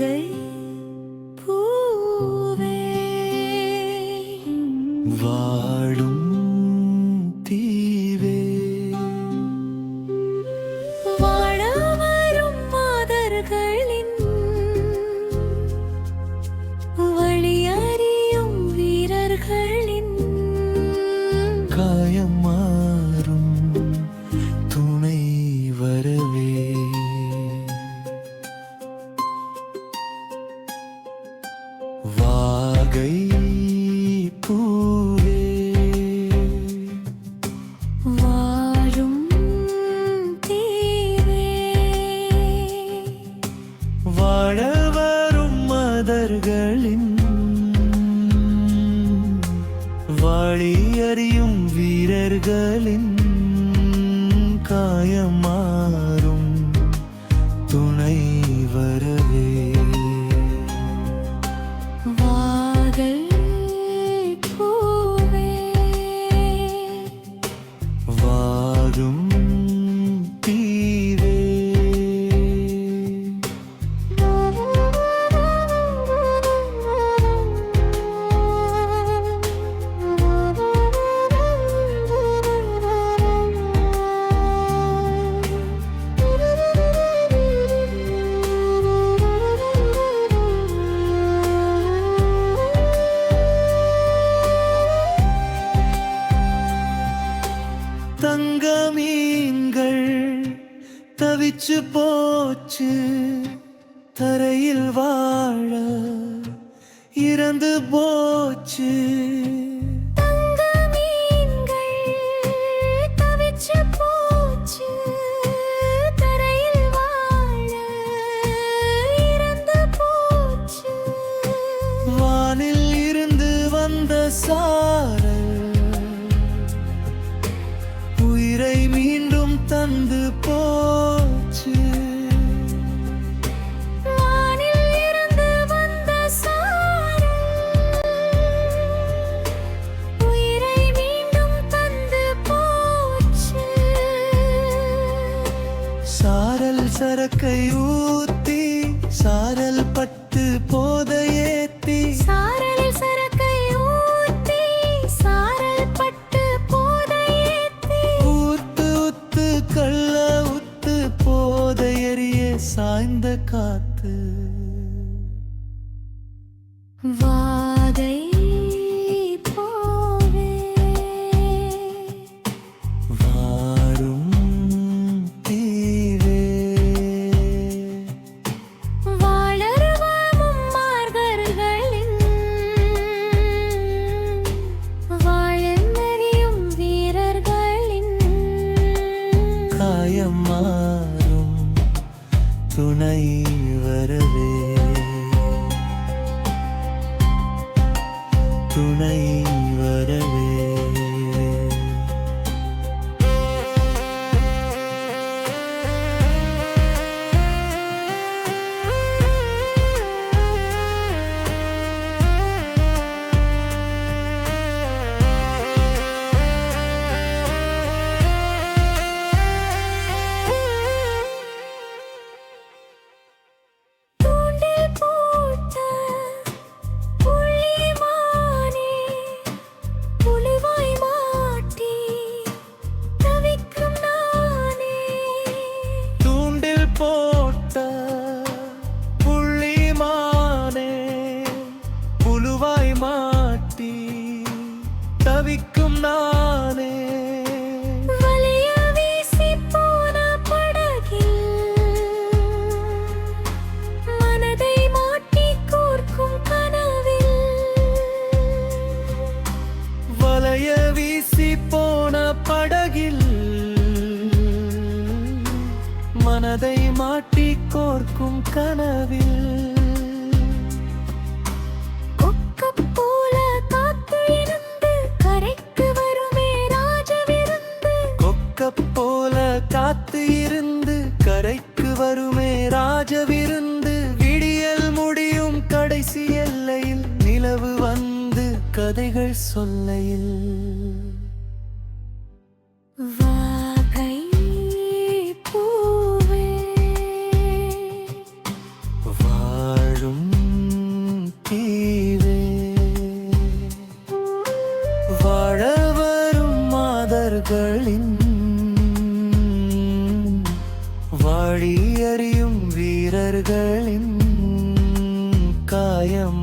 வாகை பூவே வாழும் தீவே வாழ வரும் மாதர்களின் வழியறியும் வீரர்களின் காயம் மாறும் துணை வரவே வாகை பூவே வாழும் தீவே வாழ வரும் மதர்களின் வழியறியும் வீரர்களின் காயம் மாறும் துணை வரவே வாகை பூவே வாழும் தீவே தங்க மீன்கள் தவிச்சு போச்சு தரையில் வாழ இறந்து போச்சு தங்க மீன்கள் தவிச்சு போச்சு தரையில் வாழ இறந்து போச்சு வானில் இருந்து வந்த சாரல் உயிரை மீண்டும் தந்து போச்சு வானில் இருந்து வந்த சாரல் உயிரை மீண்டும் தந்து போச்சு சாரல் சரக்கை ஊத்தி சாரல் பட்டு போதையேத்தி சாரல் சரக்கை ஊத்தி சாரல் பட்டு போதையேத்தி ஊத்து உத்து கள்ள உத்து போதையறிய சாய்ந்த காத்து வாகை பூவே வாழும் தீவே வாழருவாமும் மார்கர்களின் வாழந்தறியும் வீரர்களின் காயம் மாறும் துணை வரவே துணை வரவே தூண்டில் போட்ட புள்ளிமானே புலிவாய் மாட்டி தவிக்கும் நானே தூண்டில் போட்ட புள்ளிமானே புழுவாய் மாட்டி தவிக்கும் நானே வலைய வீசி போன படகில் மனதை மாட்டி கோர்க்கும் கனவில் வலைய வீசி போன படகில் மனதை மாட்டி கோர்க்கும் கனவில் கொக்கப் போல காத்து இருந்து கரைக்கு வருமே ராஜவிருந்து கொக்கப் போல காத்து இருந்து கரைக்கு வருமே ராஜவிருந்து விடியல் முடியும் கடைசி எல்லையில் நிலவு வந்து கதைகள் சொல்லையில் வாகை பூவே வாழும் உதடுகளின் காயம்